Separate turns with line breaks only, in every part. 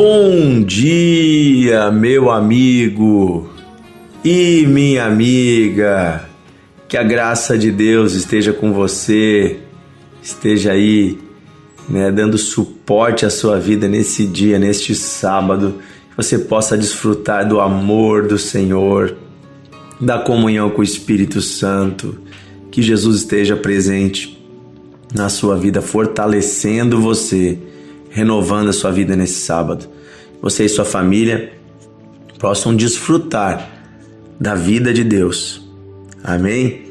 Bom dia, meu amigo e minha amiga. Que a graça de Deus esteja com você, esteja aí, dando suporte à sua vida nesse dia, neste sábado, que você possa desfrutar do amor do Senhor, da comunhão com o Espírito Santo, que Jesus esteja presente na sua vida, fortalecendo você, renovando a sua vida nesse sábado. Você e sua família possam desfrutar da vida de Deus. Amém?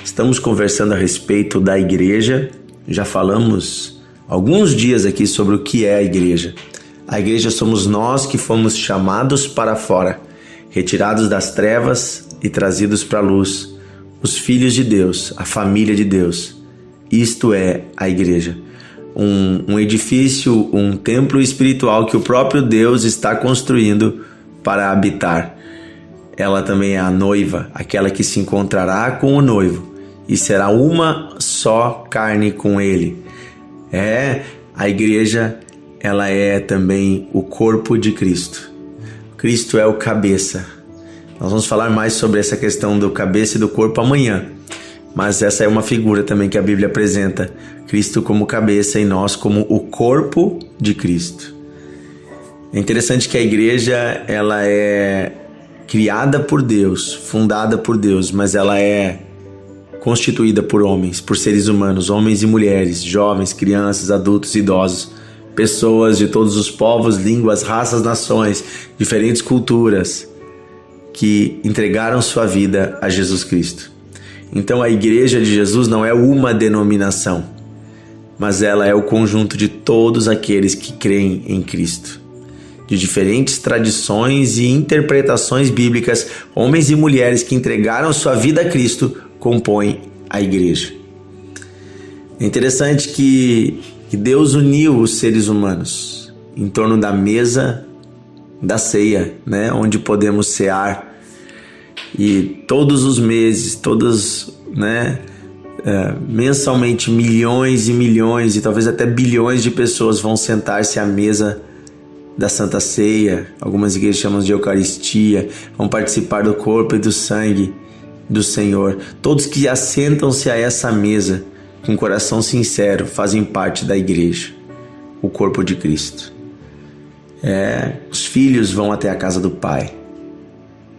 Estamos conversando a respeito da igreja. Já falamos alguns dias aqui sobre o que é a igreja. A igreja somos nós que fomos chamados para fora, retirados das trevas e trazidos para a luz. Os filhos de Deus, a família de Deus. Isto é a igreja. Um edifício, um templo espiritual que o próprio Deus está construindo para habitar. Ela também é a noiva, aquela que se encontrará com o noivo e será uma só carne com ele. A igreja, ela é também o corpo de Cristo. Cristo é o cabeça. Nós vamos falar mais sobre essa questão do cabeça e do corpo amanhã. Mas essa é uma figura também que a Bíblia apresenta. Cristo como cabeça e nós como o corpo de Cristo. É interessante que a igreja, ela é criada por Deus, fundada por Deus, mas ela é constituída por homens, por seres humanos, homens e mulheres, jovens, crianças, adultos, idosos, pessoas de todos os povos, línguas, raças, nações, diferentes culturas, que entregaram sua vida a Jesus Cristo. Então a igreja de Jesus não é uma denominação, mas ela é o conjunto de todos aqueles que creem em Cristo. De diferentes tradições e interpretações bíblicas, homens e mulheres que entregaram sua vida a Cristo compõem a igreja. É interessante que Deus uniu os seres humanos em torno da mesa da ceia, onde podemos cear. E todos os meses, mensalmente, milhões e milhões e talvez até bilhões de pessoas vão sentar-se à mesa da Santa Ceia. Algumas igrejas chamam de Eucaristia, vão participar do corpo e do sangue do Senhor. Todos que assentam-se a essa mesa com coração sincero fazem parte da igreja, o corpo de Cristo. Os filhos vão até a casa do Pai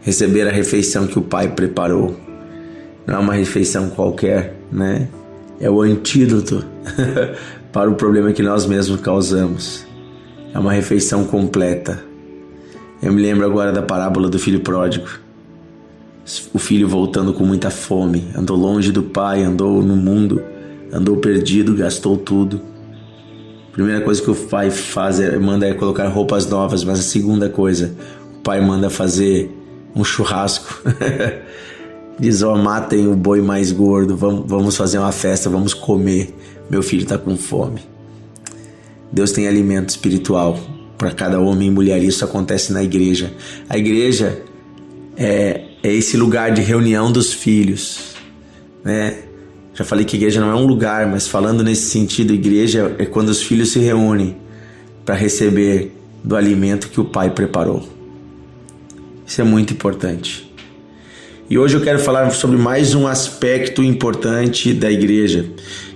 receber a refeição que o Pai preparou. Não é uma refeição qualquer, É o antídoto para o problema que nós mesmos causamos. É uma refeição completa. Eu me lembro agora da parábola do filho pródigo. O filho voltando com muita fome, andou longe do pai, andou no mundo, andou perdido, gastou tudo. A primeira coisa que o pai manda colocar roupas novas, mas a segunda coisa, o pai manda fazer um churrasco. Diz, matem o boi mais gordo, vamos fazer uma festa, vamos comer, meu filho está com fome. Deus tem alimento espiritual para cada homem e mulher, isso acontece na igreja. A igreja é esse lugar de reunião dos filhos, Já falei que a igreja não é um lugar, mas falando nesse sentido, a igreja é quando os filhos se reúnem para receber do alimento que o Pai preparou. Isso é muito importante. E hoje eu quero falar sobre mais um aspecto importante da igreja.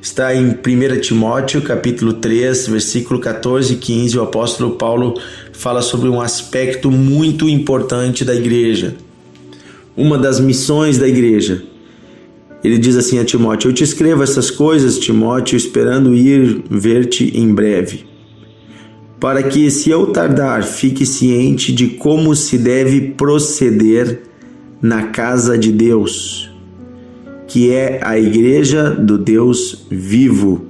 Está em 1 Timóteo, capítulo 3, versículo 14 e 15. O apóstolo Paulo fala sobre um aspecto muito importante da igreja. Uma das missões da igreja. Ele diz assim a Timóteo: eu te escrevo essas coisas, Timóteo, esperando ir ver-te em breve, para que, se eu tardar, fique ciente de como se deve proceder na casa de Deus, que é a igreja do Deus vivo,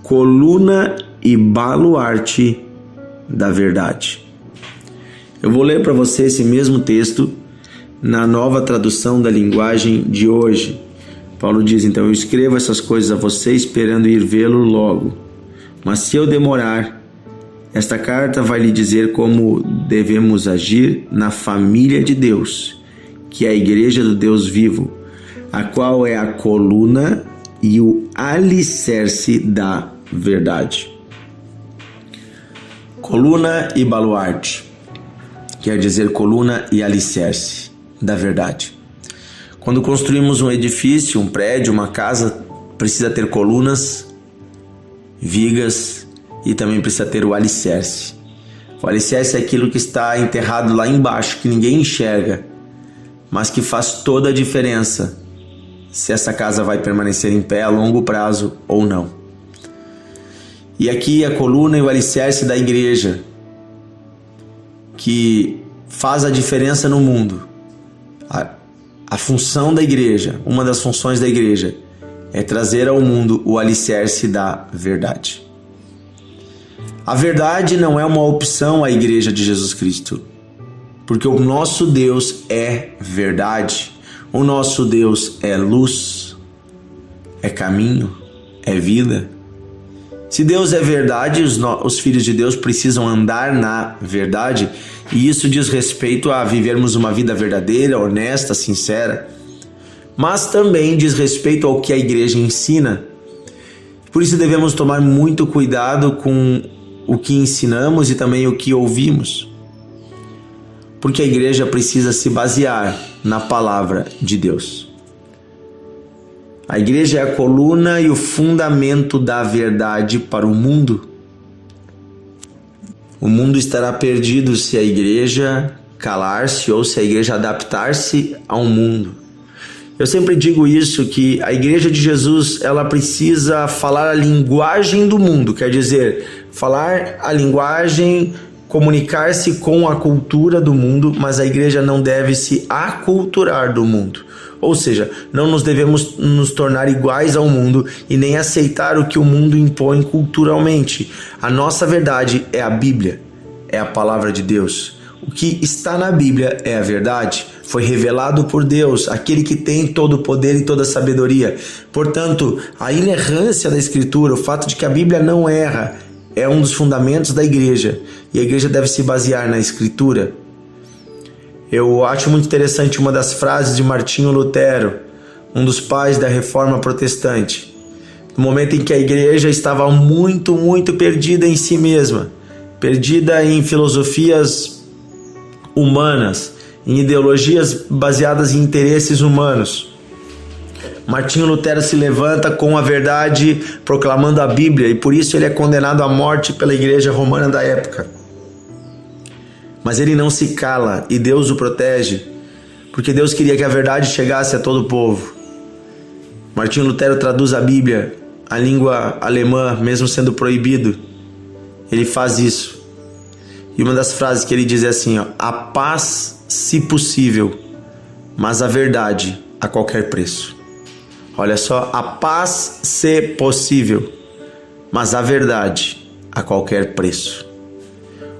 coluna e baluarte da verdade. Eu vou ler para você esse mesmo texto na nova tradução da linguagem de hoje. Paulo diz então: eu escrevo essas coisas a você esperando ir vê-lo logo, mas se eu demorar, esta carta vai lhe dizer como devemos agir na família de Deus, que é a igreja do Deus vivo, a qual é a coluna e o alicerce da verdade. Coluna e baluarte, quer dizer coluna e alicerce da verdade. Quando construímos um edifício, um prédio, uma casa, precisa ter colunas, vigas e também precisa ter o alicerce. O alicerce é aquilo que está enterrado lá embaixo, que ninguém enxerga, mas que faz toda a diferença se essa casa vai permanecer em pé a longo prazo ou não. E aqui a coluna e o alicerce da igreja, que faz a diferença no mundo. A função da igreja, uma das funções da igreja, é trazer ao mundo o alicerce da verdade. A verdade não é uma opção à igreja de Jesus Cristo, porque o nosso Deus é verdade. O nosso Deus é luz, é caminho, é vida. Se Deus é verdade, os filhos de Deus precisam andar na verdade, e isso diz respeito a vivermos uma vida verdadeira, honesta, sincera, mas também diz respeito ao que a igreja ensina. Por isso devemos tomar muito cuidado com o que ensinamos e também o que ouvimos, porque a igreja precisa se basear na palavra de Deus. A igreja é a coluna e o fundamento da verdade para o mundo. O mundo estará perdido se a igreja calar-se ou se a igreja adaptar-se ao mundo. Eu sempre digo isso, que a igreja de Jesus, ela precisa falar a linguagem do mundo, quer dizer, falar a linguagem, comunicar-se com a cultura do mundo, mas a igreja não deve se aculturar do mundo. Ou seja, não nos devemos nos tornar iguais ao mundo e nem aceitar o que o mundo impõe culturalmente. A nossa verdade é a Bíblia, é a palavra de Deus. O que está na Bíblia é a verdade, foi revelado por Deus, aquele que tem todo o poder e toda a sabedoria. Portanto, a inerrância da Escritura, o fato de que a Bíblia não erra, é um dos fundamentos da igreja, e a igreja deve se basear na Escritura. Eu acho muito interessante uma das frases de Martinho Lutero, um dos pais da Reforma Protestante, no momento em que a igreja estava muito perdida em si mesma, perdida em filosofias humanas, em ideologias baseadas em interesses humanos. Martinho Lutero se levanta com a verdade, proclamando a Bíblia, e por isso ele é condenado à morte pela igreja romana da época. Mas ele não se cala e Deus o protege, porque Deus queria que a verdade chegasse a todo o povo. Martinho Lutero traduz a Bíblia à língua alemã, mesmo sendo proibido. Ele faz isso. E uma das frases que ele diz é assim, a paz, se possível, mas a verdade a qualquer preço. Olha só, a paz, se possível, mas a verdade a qualquer preço.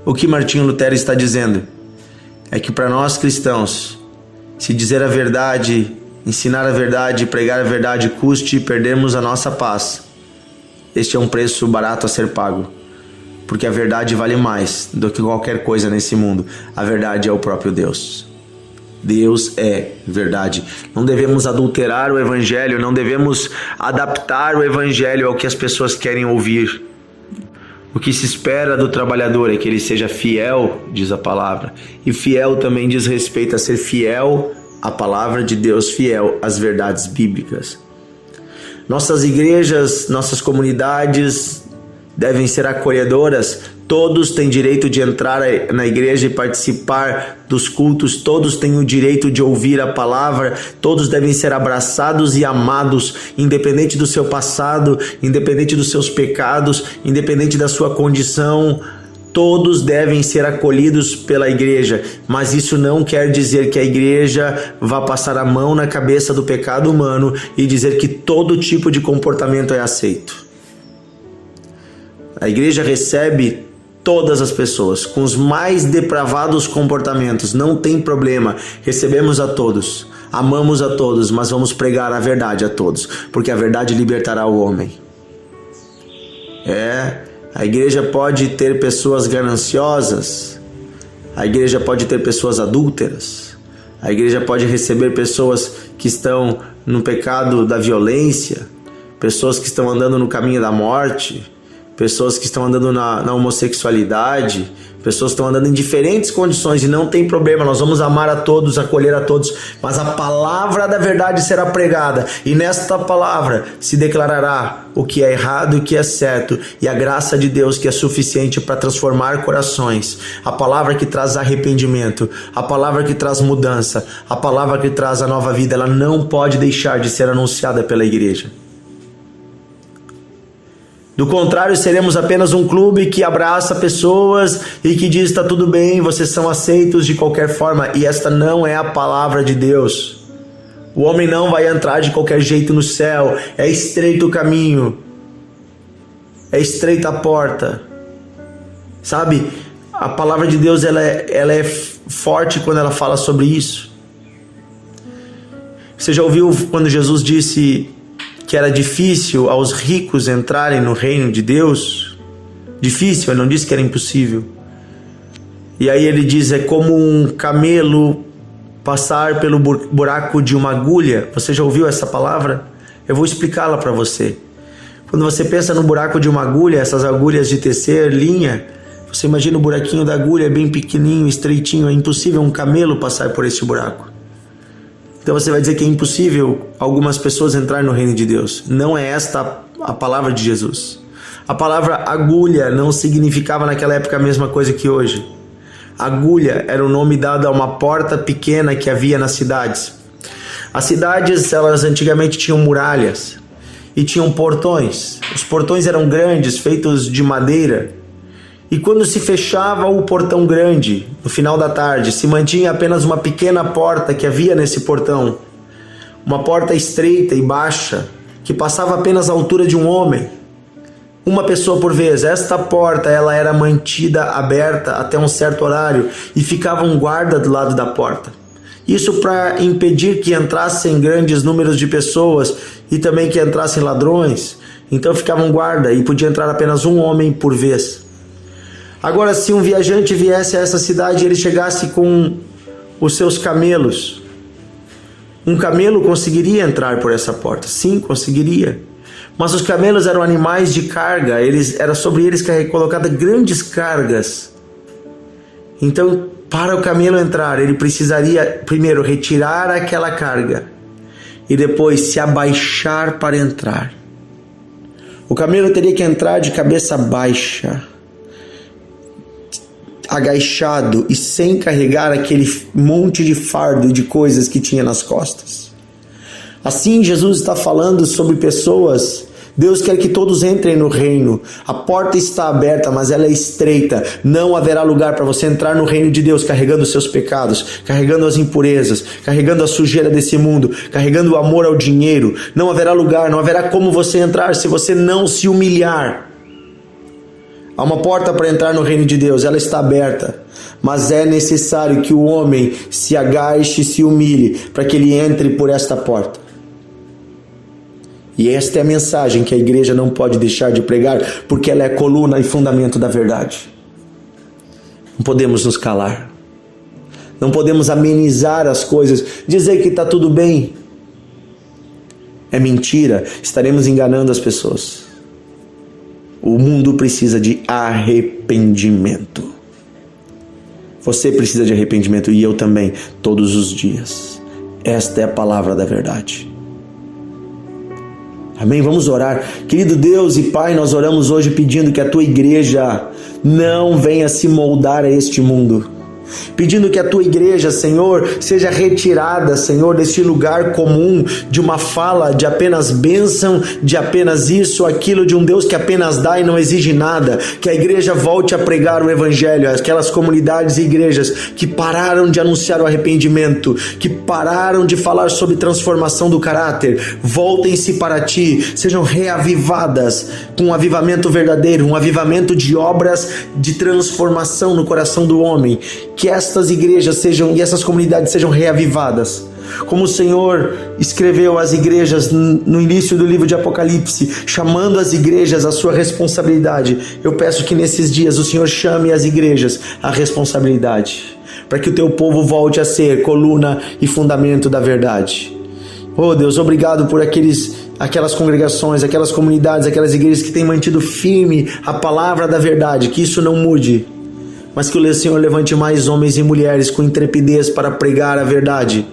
O que Martinho Lutero está dizendo é que para nós cristãos, se dizer a verdade, ensinar a verdade, pregar a verdade custe perdermos a nossa paz, este é um preço barato a ser pago, porque a verdade vale mais do que qualquer coisa nesse mundo. A verdade é o próprio Deus. Deus é verdade. Não devemos adulterar o Evangelho, não devemos adaptar o Evangelho ao que as pessoas querem ouvir. O que se espera do trabalhador é que ele seja fiel, diz a palavra. E fiel também diz respeito a ser fiel à palavra de Deus, fiel às verdades bíblicas. Nossas igrejas, nossas comunidades devem ser acolhedoras. Todos têm direito de entrar na igreja e participar dos cultos. Todos têm o direito de ouvir a palavra. Todos devem ser abraçados e amados, independente do seu passado, independente dos seus pecados, independente da sua condição. Todos devem ser acolhidos pela igreja, mas isso não quer dizer que a igreja vá passar a mão na cabeça do pecado humano e dizer que todo tipo de comportamento é aceito. A igreja recebe todas as pessoas, com os mais depravados comportamentos, não tem problema, recebemos a todos, amamos a todos, mas vamos pregar a verdade a todos, porque a verdade libertará o homem. A igreja pode ter pessoas gananciosas, a igreja pode ter pessoas adúlteras, a igreja pode receber pessoas que estão no pecado da violência, pessoas que estão andando no caminho da morte, pessoas que estão andando na homossexualidade, pessoas que estão andando em diferentes condições, e não tem problema, nós vamos amar a todos, acolher a todos, mas a palavra da verdade será pregada, e nesta palavra se declarará o que é errado e o que é certo, e a graça de Deus que é suficiente para transformar corações, a palavra que traz arrependimento, a palavra que traz mudança, a palavra que traz a nova vida, ela não pode deixar de ser anunciada pela igreja. Do contrário, seremos apenas um clube que abraça pessoas e que diz: está tudo bem, vocês são aceitos de qualquer forma. E esta não é a palavra de Deus. O homem não vai entrar de qualquer jeito no céu. É estreito o caminho, é estreita a porta. Sabe, a palavra de Deus ela é forte quando ela fala sobre isso. Você já ouviu quando Jesus disse que era difícil aos ricos entrarem no reino de Deus? Difícil, ele não disse que era impossível. E aí ele diz: é como um camelo passar pelo buraco de uma agulha. Você já ouviu essa palavra? Eu vou explicá-la para você. Quando você pensa no buraco de uma agulha, essas agulhas de tecer linha, você imagina o buraquinho da agulha bem pequenininho, estreitinho. É impossível um camelo passar por esse buraco. Então você vai dizer que é impossível algumas pessoas entrarem no reino de Deus. Não é esta a palavra de Jesus. A palavra agulha não significava naquela época a mesma coisa que hoje. Agulha era o nome dado a uma porta pequena que havia nas cidades. As cidades, elas antigamente tinham muralhas e tinham portões. Os portões eram grandes, feitos de madeira. E quando se fechava o portão grande, no final da tarde, se mantinha apenas uma pequena porta que havia nesse portão. Uma porta estreita e baixa, que passava apenas a altura de um homem. Uma pessoa por vez. Esta porta ela era mantida aberta até um certo horário e ficava um guarda do lado da porta. Isso para impedir que entrassem grandes números de pessoas e também que entrassem ladrões. Então ficava um guarda e podia entrar apenas um homem por vez. Agora, se um viajante viesse a essa cidade e ele chegasse com os seus camelos, um camelo conseguiria entrar por essa porta? Sim, conseguiria. Mas os camelos eram animais de carga, era sobre eles colocadas grandes cargas. Então, para o camelo entrar, ele precisaria primeiro retirar aquela carga e depois se abaixar para entrar. O camelo teria que entrar de cabeça baixa, agachado e sem carregar aquele monte de fardo de coisas que tinha nas costas. Assim, Jesus está falando sobre pessoas. Deus quer que todos entrem no reino. A porta está aberta, mas ela é estreita. Não haverá lugar para você entrar no reino de Deus carregando os seus pecados, carregando as impurezas, carregando a sujeira desse mundo, carregando o amor ao dinheiro. Não haverá lugar, não haverá como você entrar se você não se humilhar. Há uma porta para entrar no reino de Deus, ela está aberta, mas é necessário que o homem se agache e se humilhe para que ele entre por esta porta. E esta é a mensagem que a igreja não pode deixar de pregar, porque ela é a coluna e fundamento da verdade. Não podemos nos calar, não podemos amenizar as coisas, dizer que está tudo bem. É mentira, estaremos enganando as pessoas. O mundo precisa de arrependimento. Você precisa de arrependimento e eu também, todos os dias. Esta é a palavra da verdade. Amém? Vamos orar. Querido Deus e Pai, nós oramos hoje pedindo que a Tua igreja não venha se moldar a este mundo. Pedindo que a Tua igreja, Senhor, seja retirada, Senhor, deste lugar comum de uma fala de apenas bênção, de apenas isso, aquilo, de um Deus que apenas dá e não exige nada. Que a igreja volte a pregar o Evangelho, aquelas comunidades e igrejas que pararam de anunciar o arrependimento, que pararam de falar sobre transformação do caráter, voltem-se para Ti, sejam reavivadas com um avivamento verdadeiro, um avivamento de obras de transformação no coração do homem. Que estas igrejas sejam e essas comunidades sejam reavivadas. Como o Senhor escreveu às igrejas no início do livro de Apocalipse, chamando as igrejas à sua responsabilidade, eu peço que nesses dias o Senhor chame as igrejas à responsabilidade, para que o Teu povo volte a ser coluna e fundamento da verdade. Oh Deus, obrigado por aqueles aquelas congregações, aquelas comunidades, aquelas igrejas que têm mantido firme a palavra da verdade, que isso não mude, mas que o Senhor levante mais homens e mulheres com intrepidez para pregar a verdade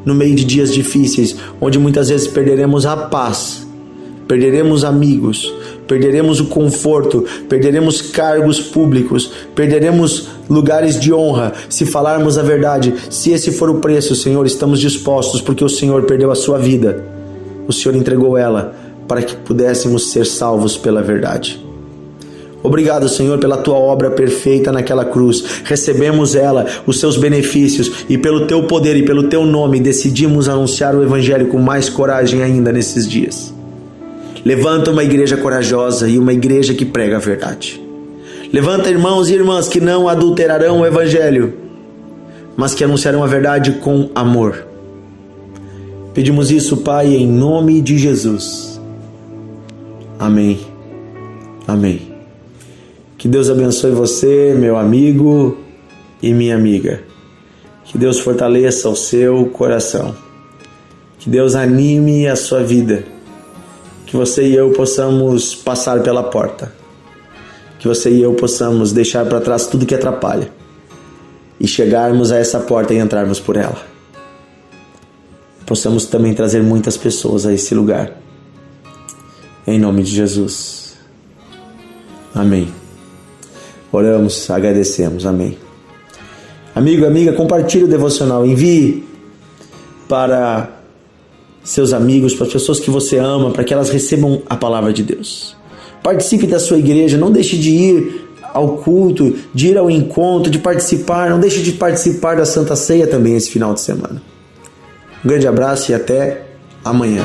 no meio de dias difíceis, onde muitas vezes perderemos a paz, perderemos amigos, perderemos o conforto, perderemos cargos públicos, perderemos lugares de honra, se falarmos a verdade. Se esse for o preço, Senhor, estamos dispostos, porque o Senhor perdeu a sua vida, o Senhor entregou ela para que pudéssemos ser salvos pela verdade. Obrigado, Senhor, pela tua obra perfeita naquela cruz. Recebemos ela, os seus benefícios, e pelo teu poder e pelo teu nome decidimos anunciar o evangelho com mais coragem ainda nesses dias. Levanta uma igreja corajosa e uma igreja que prega a verdade. Levanta irmãos e irmãs que não adulterarão o evangelho, mas que anunciarão a verdade com amor. Pedimos isso, Pai, em nome de Jesus. Amém. Amém. Que Deus abençoe você, meu amigo e minha amiga. Que Deus fortaleça o seu coração. Que Deus anime a sua vida. Que você e eu possamos passar pela porta. Que você e eu possamos deixar para trás tudo que atrapalha e chegarmos a essa porta e entrarmos por ela. Possamos também trazer muitas pessoas a esse lugar. Em nome de Jesus. Amém. Oramos, agradecemos. Amém. Amigo, amiga, compartilhe o devocional. Envie para seus amigos, para as pessoas que você ama, para que elas recebam a palavra de Deus. Participe da sua igreja, não deixe de ir ao culto, de ir ao encontro, de participar, não deixe de participar da Santa Ceia também esse final de semana. Um grande abraço e até amanhã.